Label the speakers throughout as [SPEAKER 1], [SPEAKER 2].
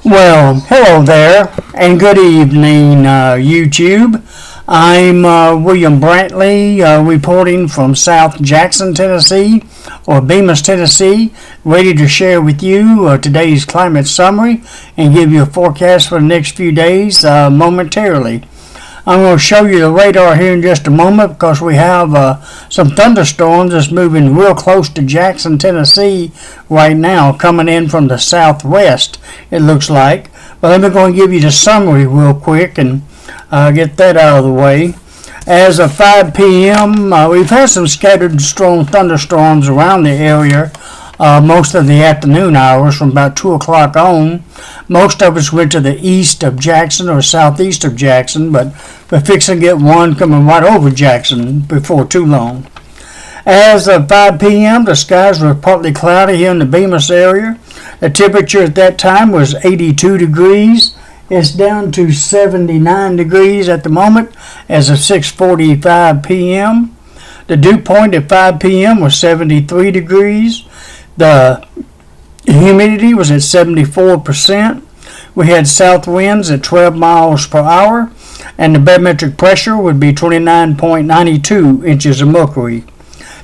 [SPEAKER 1] Well, hello there, and good evening, YouTube. I'm William Brantley, reporting from South Jackson, Tennessee, or Bemis, Tennessee, ready to share with you today's climate summary and give you a forecast for the next few days momentarily. I'm going to show you the radar here in just a moment because we have some thunderstorms that's moving real close to Jackson, Tennessee right now, coming in from the southwest, it looks like. But let me go and give you the summary real quick and get that out of the way. As of 5 p.m., we've had some scattered strong thunderstorms around the area most of the afternoon hours from about 2 o'clock on. Most of us went to the east of Jackson or southeast of Jackson, but we're fixing to get one coming right over Jackson before too long. As of 5 p.m., the skies were partly cloudy here in the Bemis area. The temperature at that time was 82 degrees. It's down to 79 degrees at the moment as of 6:45 p.m. The dew point at 5 p.m. was 73 degrees. The humidity was at 74%. We had south winds at 12 miles per hour, and the barometric pressure would be 29.92 inches of mercury.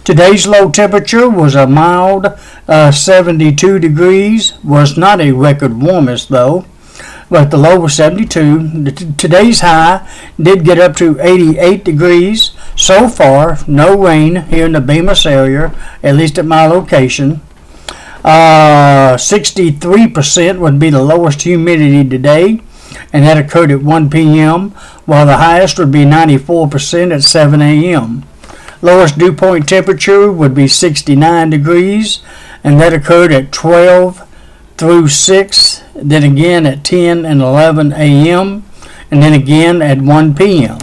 [SPEAKER 1] Today's low temperature was a mild 72 degrees. Was not a record warmest though, but the low was 72. Today's high did get up to 88 degrees. So far, no rain here in the Bemis area, at least at my location. 63% would be the lowest humidity today, and that occurred at 1 p.m., while the highest would be 94% at 7 a.m. Lowest dew point temperature would be 69 degrees, and that occurred at 12 through 6, then again at 10 and 11 a.m., and then again at 1 p.m.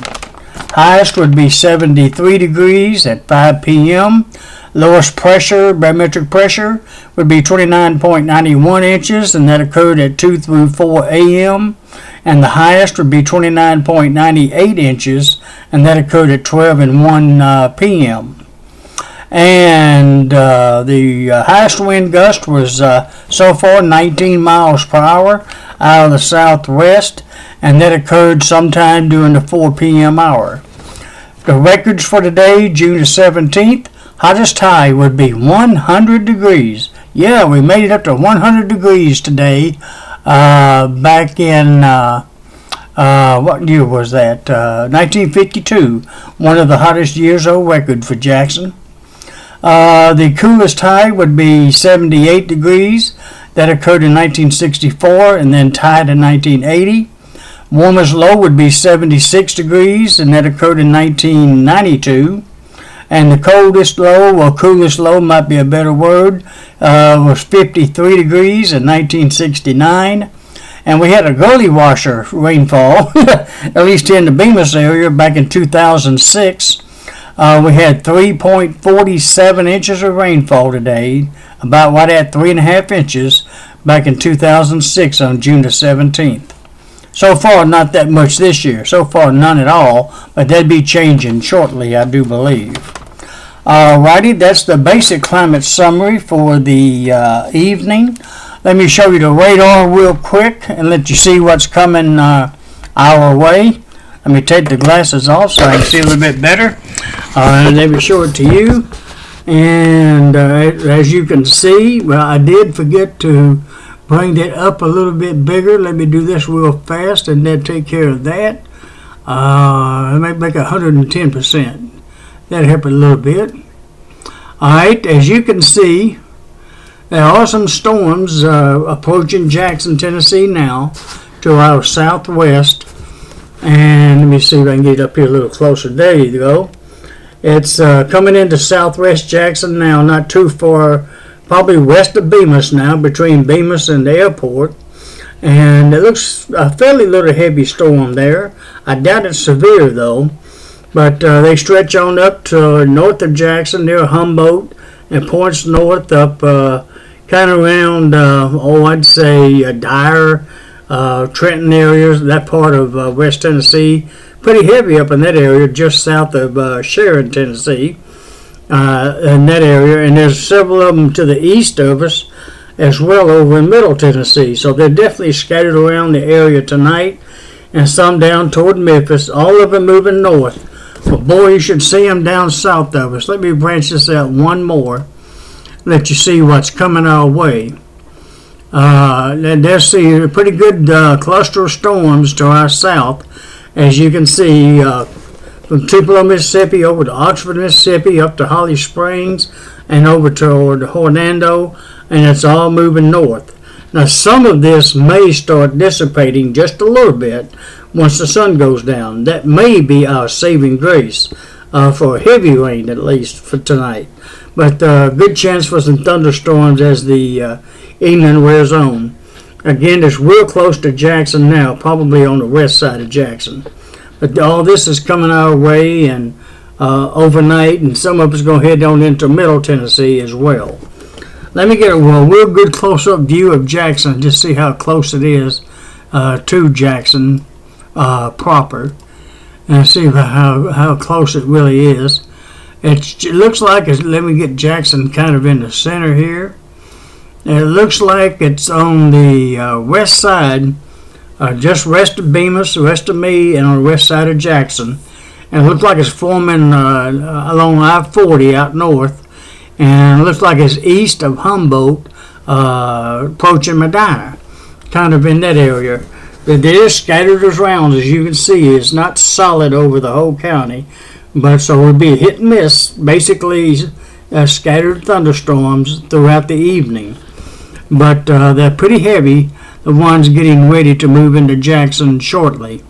[SPEAKER 1] Highest would be 73 degrees at 5 p.m. Lowest pressure, barometric pressure, would be 29.91 inches, and that occurred at 2 through 4 a.m. And the highest would be 29.98 inches, and that occurred at 12 and 1 p.m. And the highest wind gust was so far 19 miles per hour out of the southwest, and that occurred sometime during the 4 p.m. hour. The records for today, June the 17th, hottest high would be 100 degrees. Yeah, we made it up to 100 degrees today. Back in, what year was that? 1952, one of the hottest years on record for Jackson. The coolest high would be 78 degrees. That occurred in 1964 and then tied in 1980. Warmest low would be 76 degrees, and that occurred in 1992. And the coldest low, or coolest low might be a better word, was 53 degrees in 1969. And we had a gully washer rainfall, at least here in the Bemis area, back in 2006. We had 3.47 inches of rainfall today, about right at 3.5 inches, back in 2006 on June the 17th. So far, not that much this year. So far, none at all, but that'd be changing shortly, I do believe. Alrighty, that's the basic climate summary for the evening. Let me show you the radar real quick and let you see what's coming our way. Let me take the glasses off so I can see a little bit better. Let me show it to you. And as you can see, well, I did forget to bring that up a little bit bigger. Let me do this real fast and then take care of that. Let me make 110%. That'll help it a little bit. Alright, as you can see, there are some storms approaching Jackson, Tennessee now to our southwest. And let me see if I can get it up here a little closer. There you go. It's coming into southwest Jackson now, not too far, probably west of Bemis now, between Bemis and the airport. And it looks a fairly little heavy storm there. I doubt it's severe though. But they stretch on up to north of Jackson near Humboldt and points north up kind of around, I'd say Dyer, Trenton areas, that part of West Tennessee. Pretty heavy up in that area just south of Sharon, Tennessee, in that area. And there's several of them to the east of us as well over in Middle Tennessee. So they're definitely scattered around the area tonight, and some down toward Memphis, all of them moving north. But boy, you should see them down south of us. Let me branch this out one more, let you see what's coming our way. There's a pretty good cluster of storms to our south, as you can see, from Tupelo, Mississippi, over to Oxford, Mississippi, up to Holly Springs, and over toward Hernando, and it's all moving north. Now, some of this may start dissipating just a little bit once the sun goes down. That may be our saving grace for heavy rain, at least for tonight. But good chance for some thunderstorms as the evening wears on. Again, it's real close to Jackson now, probably on the west side of Jackson. But all this is coming our way and overnight, and some of us going to head on into Middle Tennessee as well. Let me get a real good close-up view of Jackson, just see how close it is to Jackson proper, and see how close it really is. It looks like let me get Jackson kind of in the center here. It looks like it's on the west side, just west of Bemis, west of me, and on the west side of Jackson. And it looks like it's forming along I-40 out north. And it looks like it's east of Humboldt, approaching Medina, kind of in that area. It is scattered around, as you can see. It's not solid over the whole county, but so it'll be a hit and miss, basically scattered thunderstorms throughout the evening. But they're pretty heavy, the ones getting ready to move into Jackson shortly.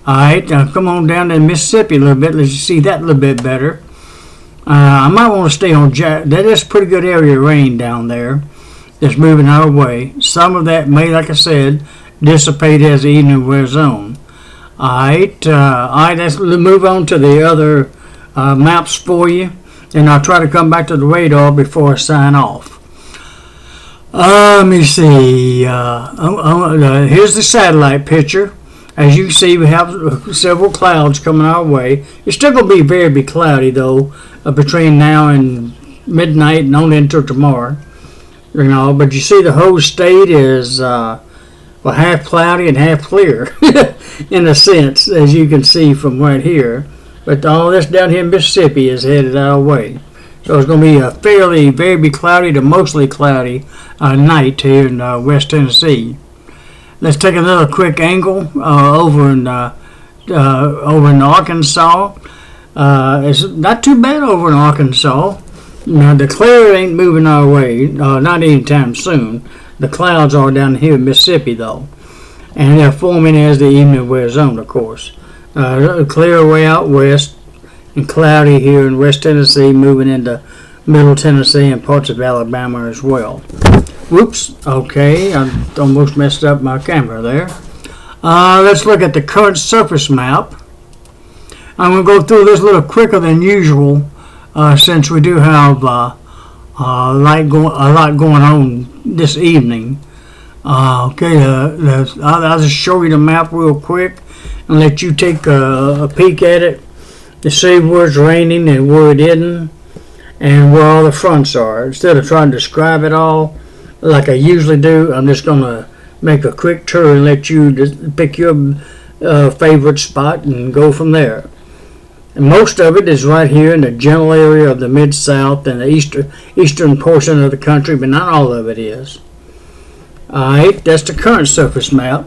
[SPEAKER 1] All right, now come on down to Mississippi a little bit. Let's see that a little bit better. I might want to stay on that is a pretty good area of rain down there that's moving our way. Some of that may, like I said, dissipate as the evening wears on. Alright, let's move on to the other maps for you, and I'll try to come back to the radar before I sign off. Let me see. Here's the satellite picture. As you can see, we have several clouds coming our way. It's still going to be very cloudy, though, between now and midnight and on into tomorrow. But you see the whole state is half cloudy and half clear, in a sense, as you can see from right here. But all this down here in Mississippi is headed our way. So it's going to be a very cloudy to mostly cloudy night here in West Tennessee. Let's take another quick angle over in Arkansas. It's not too bad over in Arkansas. Now the clear ain't moving our way, not anytime soon. The clouds are down here in Mississippi though, and they're forming as the evening wears on, of course. Clear way out west, and cloudy here in West Tennessee, moving into Middle Tennessee and parts of Alabama as well. Whoops, okay, I almost messed up my camera there. Let's look at the current surface map. I'm going to go through this a little quicker than usual, since we do have a lot going on this evening. I'll just show you the map real quick and let you take a peek at it to see where it's raining and where it isn't, and where all the fronts are. Instead of trying to describe it all like I usually do, I'm just going to make a quick tour and let you just pick your favorite spot and go from there. And most of it is right here in the general area of the Mid-South and the eastern portion of the country, but not all of it is. Alright, that's the current surface map.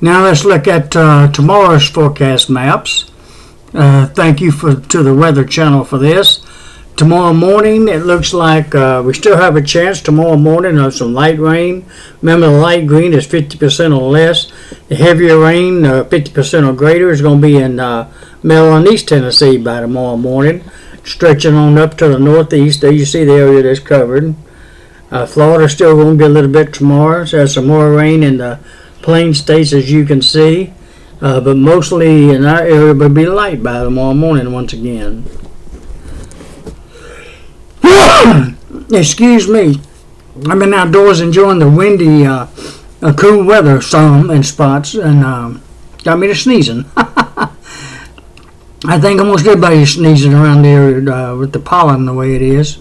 [SPEAKER 1] Now let's look at tomorrow's forecast maps. Thank you to the Weather Channel for this. Tomorrow morning, it looks like we still have a chance tomorrow morning of some light rain. Remember, the light green is 50% or less. The heavier rain, 50% or greater, is going to be in Middle and East Tennessee by tomorrow morning, stretching on up to the northeast. There you see the area that's covered. Florida's still going to be a little bit tomorrow, so there's some more rain in the plain states, as you can see. But mostly in our area will be light by tomorrow morning once again. Excuse me. I've been outdoors enjoying the windy, cool weather some in spots, and got me to sneezing. I think almost everybody's sneezing around the area with the pollen the way it is.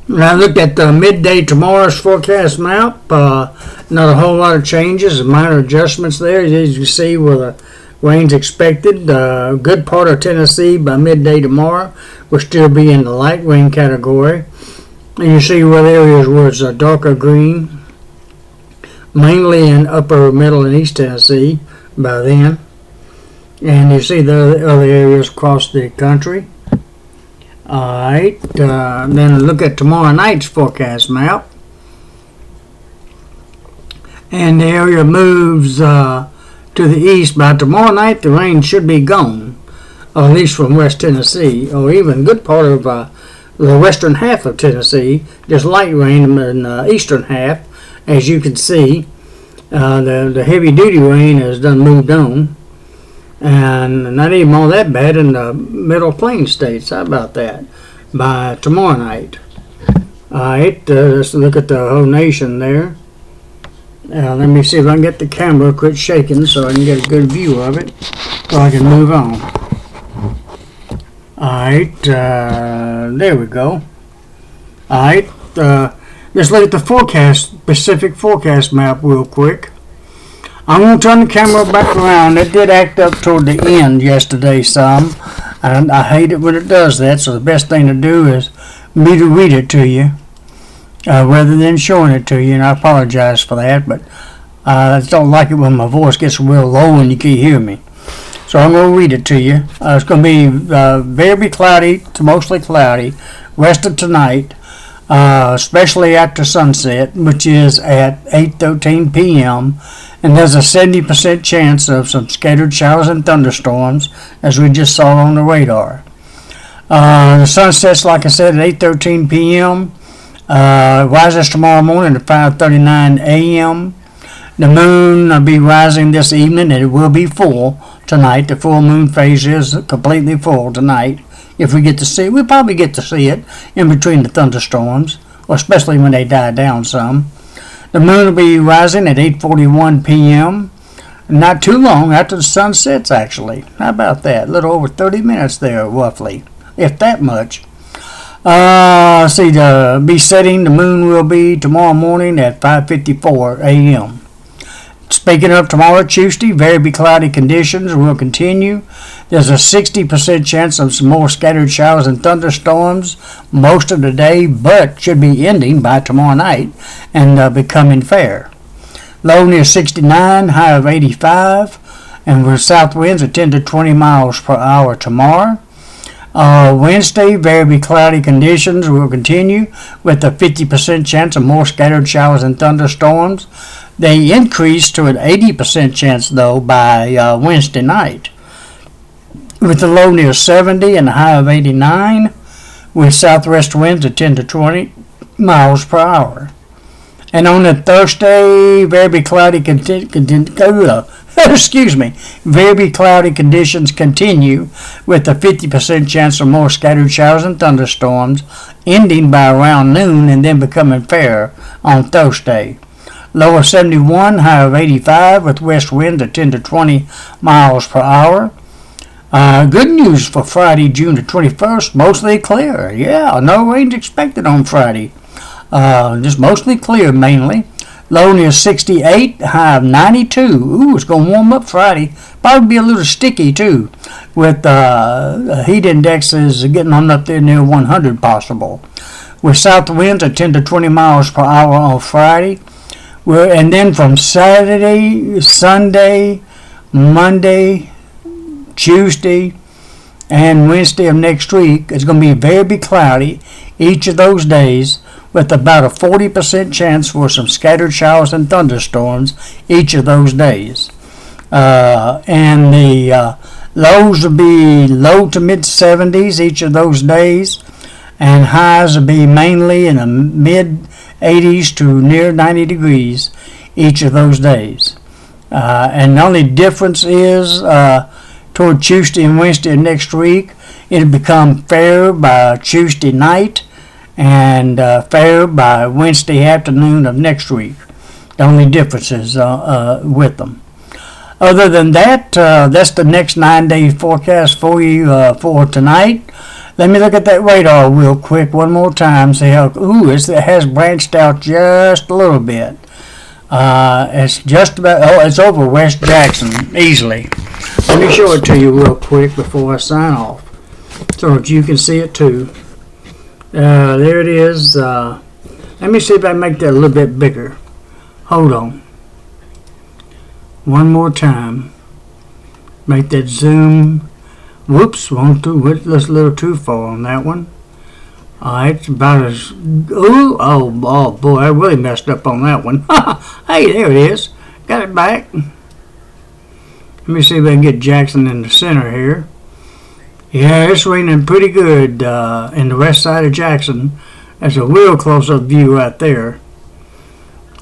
[SPEAKER 1] Now look at the midday tomorrow's forecast map. Not a whole lot of changes, minor adjustments there. As you see, where the rain's expected. Good part of Tennessee by midday tomorrow will still be in the light rain category. And you see what areas where it's darker green, mainly in upper, middle, and east Tennessee by then. And you see the other areas across the country. Alright, then look at tomorrow night's forecast map. And the area moves to the east. By tomorrow night, the rain should be gone, or at least from West Tennessee, or even good part of the western half of Tennessee. Just light rain in the eastern half. As you can see, the heavy-duty rain has done moved on. And not even all that bad in the middle plain states. How about that? By tomorrow night. Alright, let's look at the whole nation there. Let me see if I can get the camera quit shaking so I can get a good view of it, so I can move on. Alright, there we go. Alright, let's look at the specific forecast map real quick. I'm going to turn the camera back around. It did act up toward the end yesterday some, and I hate it when it does that, so the best thing to do is me to read it to you rather than showing it to you, and I apologize for that, but I just don't like it when my voice gets real low and you can't hear me. So I'm going to read it to you. It's going to be very cloudy to mostly cloudy rest of tonight, especially after sunset, which is at 8:13 p.m., and there's a 70% chance of some scattered showers and thunderstorms, as we just saw on the radar. The sun sets, like I said, at 8:13 p.m., rises tomorrow morning at 5:39 a.m. The moon will be rising this evening, and it will be full tonight. The full moon phase is completely full tonight. If we get to see it, we'll probably get to see it in between the thunderstorms, or especially when they die down some. The moon will be rising at 8:41 p.m. Not too long after the sun sets, actually. How about that? A little over 30 minutes there, roughly, if that much. See, be setting, the moon will be tomorrow morning at 5:54 a.m. Speaking of tomorrow, Tuesday, very cloudy conditions will continue. There's a 60% chance of some more scattered showers and thunderstorms most of the day, but should be ending by tomorrow night and becoming fair. Low near 69, high of 85, and with south winds at 10 to 20 miles per hour tomorrow. Wednesday, very cloudy conditions will continue with a 50% chance of more scattered showers and thunderstorms. They increase to an 80% chance, though, by Wednesday night, with the low near 70 and a high of 89, with southwest winds at 10 to 20 miles per hour. And on the Thursday, very cloudy very cloudy conditions continue with a 50% chance of more scattered showers and thunderstorms, ending by around noon and then becoming fair on Thursday. Low of 71, high of 85, with west winds at 10 to 20 miles per hour. Good news for Friday, June the 21st, mostly clear. Yeah, no rain expected on Friday. Just mostly clear mainly. Low near 68, high of 92. Ooh, it's going to warm up Friday. Probably be a little sticky too, with heat indexes getting on up there near 100 possible. With south winds at 10 to 20 miles per hour on Friday. And then from Saturday, Sunday, Monday, Tuesday, and Wednesday of next week, it's going to be very cloudy each of those days, with about a 40% chance for some scattered showers and thunderstorms each of those days. And the lows will be low to mid 70s each of those days, and highs will be mainly in the mid 80s to near 90 degrees each of those days. And the only difference is toward Tuesday and Wednesday of next week, it'll become fair by Tuesday night and fair by Wednesday afternoon of next week. The only differences with them. Other than that, that's the next 9-day forecast for you for tonight. Let me look at that radar real quick one more time. See how, it has branched out just a little bit. It's just about, it's over West Jackson, easily. Let me show it to you real quick before I sign off, so that you can see it too. There it is. Let me see if I can make that a little bit bigger. Hold on. One more time. Make that zoom. Whoops, went a little too far on that one. Alright, it's about as... Oh boy, I really messed up on that one. Hey, there it is. Got it back. Let me see if I can get Jackson in the center here. Yeah, it's raining pretty good in the west side of Jackson. That's a real close-up view right there.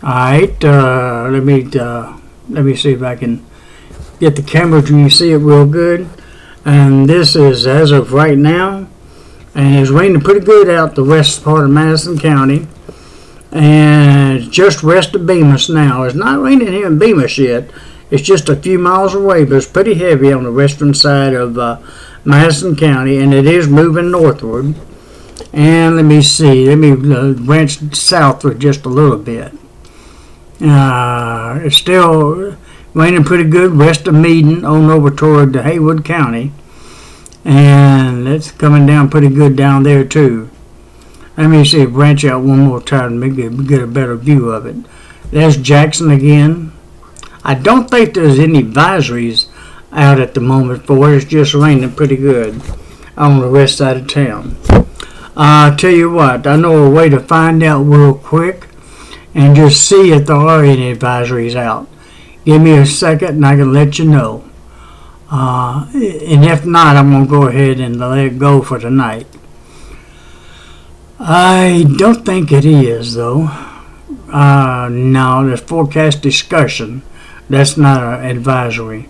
[SPEAKER 1] Alright, let me see if I can get the camera so you see it real good. And this is as of right now, and it's raining pretty good out the west part of Madison County, and it's just west of Bemis now. It's not raining here in Bemis yet. It's just a few miles away, but it's pretty heavy on the western side of Madison County, and it is moving northward. And let me see, let me branch southward just a little bit. It's still raining pretty good west of Meaden on over toward Haywood County, and it's coming down pretty good down there too. Let me see, branch out one more time to get a better view of it. There's Jackson again. I don't think there's any advisories out at the moment for it. It's just raining pretty good on the west side of town. I'll tell you what, I know a way to find out real quick and just see if there are any advisories out. Give me a second and I can let you know. And if not, I'm going to go ahead and let it go for tonight. I don't think it is, though. No, there's forecast discussion. That's not an advisory.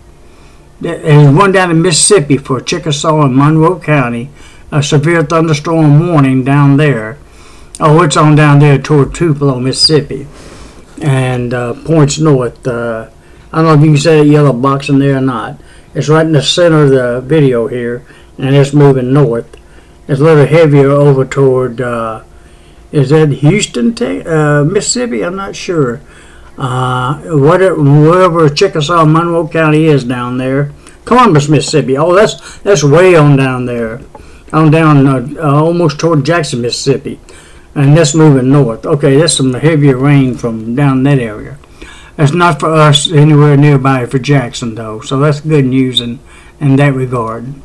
[SPEAKER 1] There's one down in Mississippi for Chickasaw and Monroe County. A severe thunderstorm warning down there. Oh, it's on down there toward Tupelo, Mississippi. And points north. I don't know if you can see that yellow box in there or not. It's right in the center of the video here, and it's moving north. It's a little heavier over toward, is that Houston, Mississippi? I'm not sure. Wherever Chickasaw, Monroe County is down there. Columbus, Mississippi. Oh, that's way on down there. On down almost toward Jackson, Mississippi. And that's moving north. Okay, that's some heavier rain from down that area. That's not for us anywhere nearby for Jackson, though. So that's good news in that regard.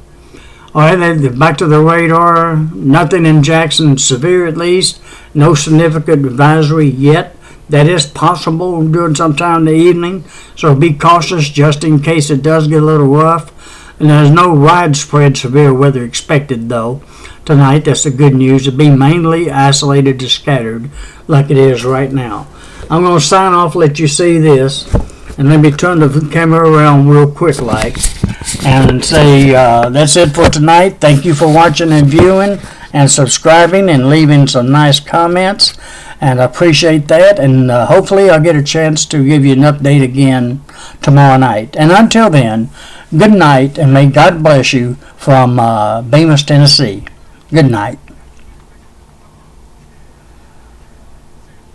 [SPEAKER 1] All right, then back to the radar. Nothing in Jackson severe, at least. No significant advisory yet. That is possible during some time in the evening. So be cautious just in case it does get a little rough. And there's no widespread severe weather expected, though. Tonight, that's the good news. It'll be mainly isolated to scattered like it is right now. I'm going to sign off, let you see this, and let me turn the camera around real quick like, and say that's it for tonight. Thank you for watching and viewing and subscribing and leaving some nice comments, and I appreciate that, and hopefully I'll get a chance to give you an update again tomorrow night. And until then, good night, and may God bless you from Bemis, Tennessee. Good night.